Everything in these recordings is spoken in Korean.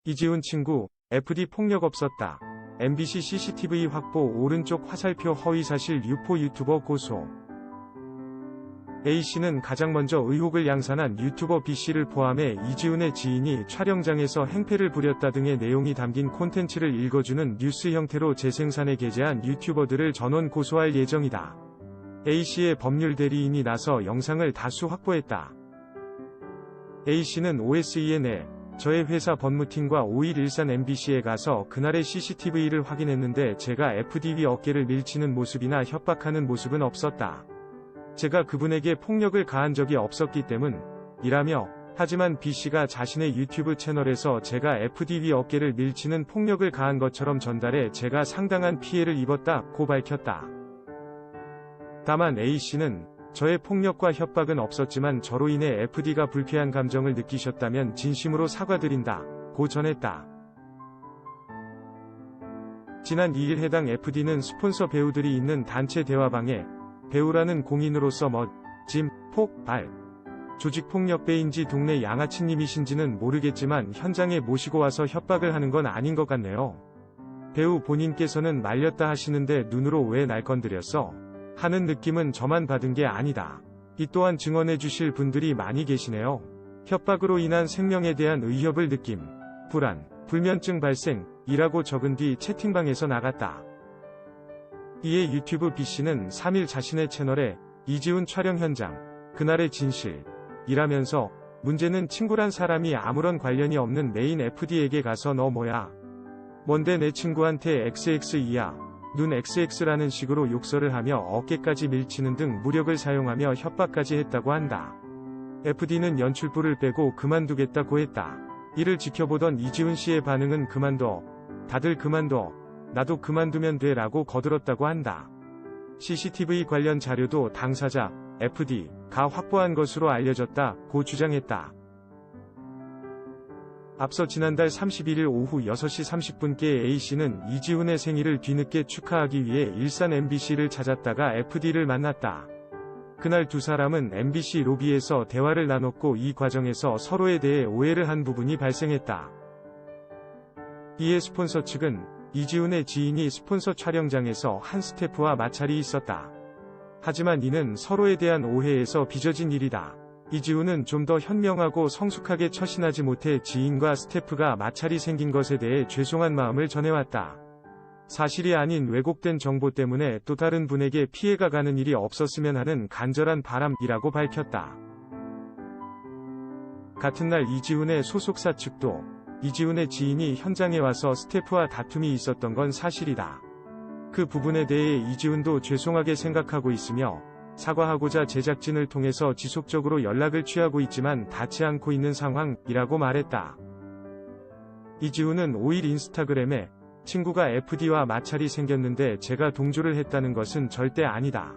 이지훈 친구, FD 폭력 없었다. MBC CCTV 확보 오른쪽 화살표 허위사실 유포 유튜버 고소. A씨는 가장 먼저 의혹을 양산한 유튜버 B씨를 포함해 이지훈의 지인이 촬영장에서 행패를 부렸다 등의 내용이 담긴 콘텐츠를 읽어주는 뉴스 형태로 재생산해 게재한 유튜버들을 전원 고소할 예정이다. A씨의 법률 대리인이 나서 영상을 다수 확보했다. A씨는 OSEN에 저의 회사 법무팀과 5일 일산 MBC에 가서 그날의 CCTV를 확인했는데 제가 FDV 어깨를 밀치는 모습이나 협박하는 모습은 없었다. 제가 그분에게 폭력을 가한 적이 없었기 때문이라며, 하지만 B씨가 자신의 유튜브 채널에서 제가 FDV 어깨를 밀치는 폭력을 가한 것처럼 전달해 제가 상당한 피해를 입었다고 밝혔다. 다만 A씨는 저의 폭력과 협박은 없었지만 저로 인해 FD가 불쾌한 감정을 느끼셨다면 진심으로 사과드린다고 전했다. 지난 2일 해당 FD는 스폰서 배우들이 있는 단체 대화방에 배우라는 공인으로서 짐, 폭, 발, 조직폭력배인지 동네 양아치님이신지는 모르겠지만 현장에 모시고 와서 협박을 하는 건 아닌 것 같네요. 배우 본인께서는 말렸다 하시는데 눈으로 왜 날 건드렸어? 하는 느낌은 저만 받은 게 아니다. 이 또한 증언해 주실 분들이 많이 계시네요. 협박으로 인한 생명에 대한 의협을 느낌, 불안, 불면증 발생, 이라고 적은 뒤 채팅방에서 나갔다. 이에 유튜브 B씨는 3일 자신의 채널에 이지훈 촬영 현장, 그날의 진실, 이라면서 문제는 친구란 사람이 아무런 관련이 없는 메인 FD에게 가서 너 뭐야? 뭔데 내 친구한테 XX이야? 눈 XX라는 식으로 욕설을 하며 어깨까지 밀치는 등 무력을 사용하며 협박까지 했다고 한다. FD는 연출부를 빼고 그만두겠다고 했다. 이를 지켜보던 이지훈 씨의 반응은 그만둬. 다들 그만둬. 나도 그만두면 돼 라고 거들었다고 한다. CCTV 관련 자료도 당사자, FD가 확보한 것으로 알려졌다고 주장했다. 앞서 지난달 31일 오후 6시 30분께 A씨는 이지훈의 생일을 뒤늦게 축하하기 위해 일산 MBC를 찾았다가 FD를 만났다. 그날 두 사람은 MBC 로비에서 대화를 나눴고 이 과정에서 서로에 대해 오해를 한 부분이 발생했다. 이에 스폰서 측은 이지훈의 지인이 스폰서 촬영장에서 한 스태프와 마찰이 있었다. 하지만 이는 서로에 대한 오해에서 빚어진 일이다. 이지훈은 좀 더 현명하고 성숙하게 처신하지 못해 지인과 스태프가 마찰이 생긴 것에 대해 죄송한 마음을 전해왔다. 사실이 아닌 왜곡된 정보 때문에 또 다른 분에게 피해가 가는 일이 없었으면 하는 간절한 바람이라고 밝혔다. 같은 날 이지훈의 소속사 측도 이지훈의 지인이 현장에 와서 스태프와 다툼이 있었던 건 사실이다. 그 부분에 대해 이지훈도 죄송하게 생각하고 있으며 사과하고자 제작진을 통해서 지속적으로 연락을 취하고 있지만 닿지 않고 있는 상황이라고 말했다. 이지훈은 5일 인스타그램에 친구가 FD와 마찰이 생겼는데 제가 동조를 했다는 것은 절대 아니다.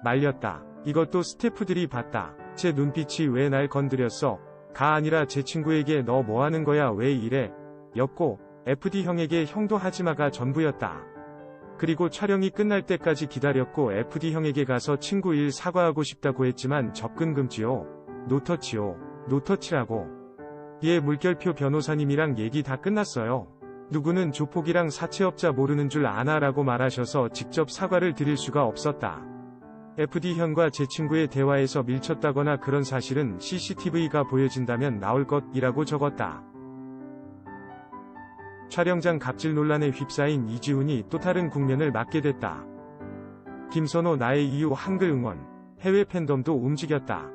말렸다. 이것도 스태프들이 봤다. 제 눈빛이 왜 날 건드렸어? 가 아니라 제 친구에게 너 뭐하는 거야 왜 이래? 였고 FD 형에게 형도 하지마가 전부였다. 그리고 촬영이 끝날 때까지 기다렸고 FD 형에게 가서 친구 일 사과하고 싶다고 했지만 접근 금지요. 노터치요. 노터치라고. 이에 물결표 변호사님이랑 얘기 다 끝났어요. 누구는 조폭이랑 사채업자 모르는 줄 아나 라고 말하셔서 직접 사과를 드릴 수가 없었다. FD 형과 제 친구의 대화에서 밀쳤다거나 그런 사실은 CCTV가 보여진다면 나올 것이라고 적었다. 촬영장 갑질 논란에 휩싸인 이지훈이 또 다른 국면을 맞게 됐다. 김선호 나의 이유 한글 응원, 해외 팬덤도 움직였다.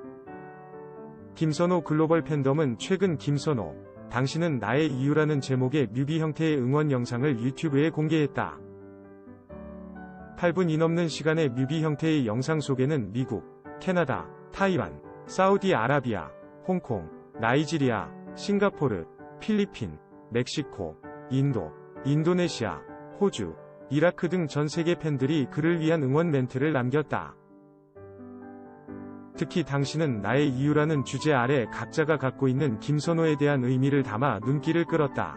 김선호 글로벌 팬덤은 최근 김선호, 당신은 나의 이유라는 제목의 뮤비 형태의 응원 영상을 유튜브에 공개했다. 8분이 넘는 시간의 뮤비 형태의 영상 속에는 미국, 캐나다, 타이완, 사우디아라비아, 홍콩, 나이지리아, 싱가포르, 필리핀, 멕시코, 인도, 인도네시아, 호주, 이라크 등 전 세계 팬들이 그를 위한 응원 멘트를 남겼다. 특히 당신은 나의 이유라는 주제 아래 각자가 갖고 있는 김선호에 대한 의미를 담아 눈길을 끌었다.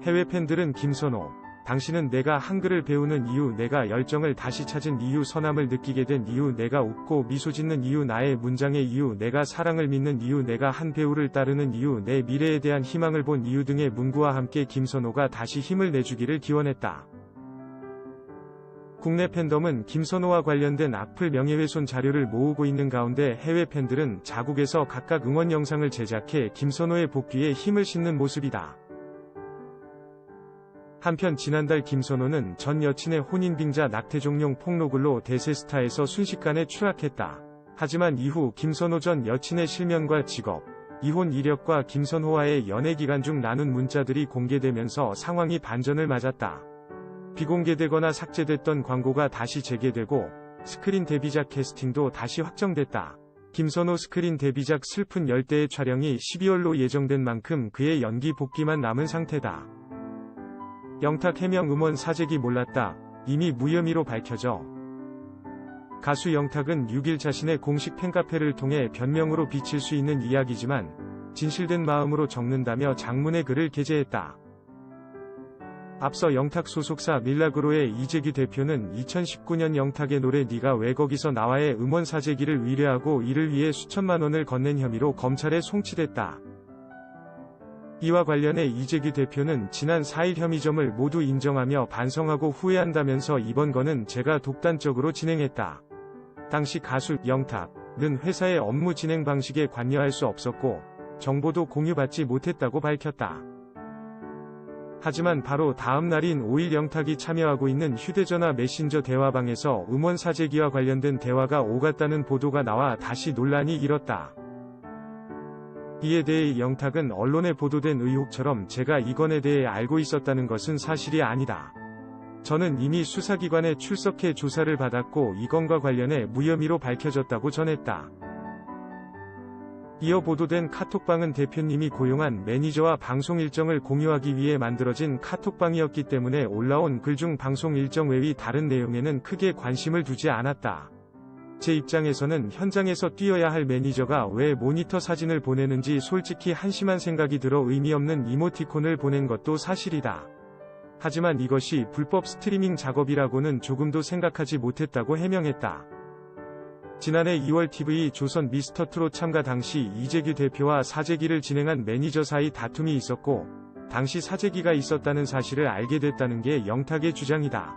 해외 팬들은 김선호, 당신은 내가 한글을 배우는 이유, 내가 열정을 다시 찾은 이유, 선함을 느끼게 된 이유, 내가 웃고 미소 짓는 이유, 나의 문장의 이유, 내가 사랑을 믿는 이유, 내가 한 배우를 따르는 이유, 내 미래에 대한 희망을 본 이유 등의 문구와 함께 김선호가 다시 힘을 내주기를 기원했다. 국내 팬덤은 김선호와 관련된 악플 명예훼손 자료를 모으고 있는 가운데 해외 팬들은 자국에서 각각 응원 영상을 제작해 김선호의 복귀에 힘을 싣는 모습이다. 한편 지난달 김선호는 전 여친의 혼인빙자 낙태종용 폭로글로 대세스타에서 순식간에 추락했다. 하지만 이후 김선호 전 여친의 실명과 직업, 이혼 이력과 김선호와의 연애 기간 중 나눈 문자들이 공개되면서 상황이 반전을 맞았다. 비공개되거나 삭제됐던 광고가 다시 재개되고 스크린 데뷔작 캐스팅도 다시 확정됐다. 김선호 스크린 데뷔작 슬픈 열대의 촬영이 12월로 예정된 만큼 그의 연기 복귀만 남은 상태다. 영탁 해명 음원 사재기 몰랐다. 이미 무혐의로 밝혀져. 가수 영탁은 6일 자신의 공식 팬카페를 통해 변명으로 비칠 수 있는 이야기지만 진실된 마음으로 적는다며 장문의 글을 게재했다. 앞서 영탁 소속사 밀라그로의 이재규 대표는 2019년 영탁의 노래 네가 왜 거기서 나와의 음원 사재기를 의뢰하고 이를 위해 수천만 원을 건넨 혐의로 검찰에 송치됐다. 이와 관련해 이재규 대표는 지난 4일 혐의점을 모두 인정하며 반성하고 후회한다면서 이번 건은 제가 독단적으로 진행했다. 당시 가수 영탁은 회사의 업무 진행 방식에 관여할 수 없었고 정보도 공유받지 못했다고 밝혔다. 하지만 바로 다음 날인 5일 영탁이 참여하고 있는 휴대전화 메신저 대화방에서 음원 사재기와 관련된 대화가 오갔다는 보도가 나와 다시 논란이 일었다. 이에 대해 영탁은 언론에 보도된 의혹처럼 제가 이 건에 대해 알고 있었다는 것은 사실이 아니다. 저는 이미 수사기관에 출석해 조사를 받았고 이 건과 관련해 무혐의로 밝혀졌다고 전했다. 이어 보도된 카톡방은 대표님이 고용한 매니저와 방송 일정을 공유하기 위해 만들어진 카톡방이었기 때문에 올라온 글 중 방송 일정 외의 다른 내용에는 크게 관심을 두지 않았다. 제 입장에서는 현장에서 뛰어야 할 매니저가 왜 모니터 사진을 보내는지 솔직히 한심한 생각이 들어 의미 없는 이모티콘을 보낸 것도 사실이다. 하지만 이것이 불법 스트리밍 작업이라고는 조금도 생각하지 못했다고 해명했다. 지난해 2월 TV 조선 미스터트롯 참가 당시 이재규 대표와 사재기를 진행한 매니저 사이 다툼이 있었고 당시 사재기가 있었다는 사실을 알게 됐다는 게 영탁의 주장이다.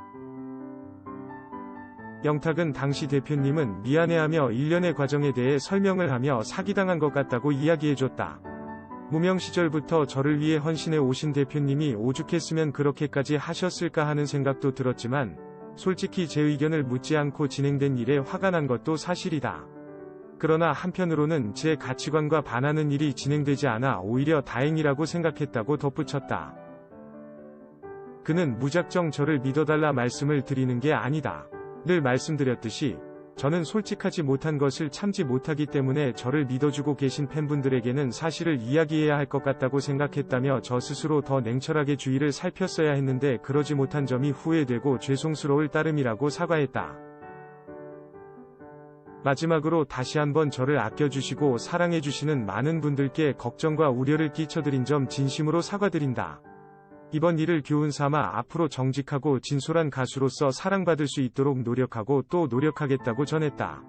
영탁은 당시 대표님은 미안해하며 일련의 과정에 대해 설명을 하며 사기당한 것 같다고 이야기해줬다. 무명 시절부터 저를 위해 헌신해 오신 대표님이 오죽했으면 그렇게까지 하셨을까 하는 생각도 들었지만 솔직히 제 의견을 묻지 않고 진행된 일에 화가 난 것도 사실이다. 그러나 한편으로는 제 가치관과 반하는 일이 진행되지 않아 오히려 다행이라고 생각했다고 덧붙였다. 그는 무작정 저를 믿어달라 말씀을 드리는 게 아니다. 늘 말씀드렸듯이 저는 솔직하지 못한 것을 참지 못하기 때문에 저를 믿어주고 계신 팬분들에게는 사실을 이야기해야 할 것 같다고 생각했다며 저 스스로 더 냉철하게 주위를 살폈어야 했는데 그러지 못한 점이 후회되고 죄송스러울 따름이라고 사과했다. 마지막으로 다시 한번 저를 아껴주시고 사랑해주시는 많은 분들께 걱정과 우려를 끼쳐드린 점 진심으로 사과드린다. 이번 일을 교훈 삼아 앞으로 정직하고 진솔한 가수로서 사랑받을 수 있도록 노력하고 또 노력하겠다고 전했다.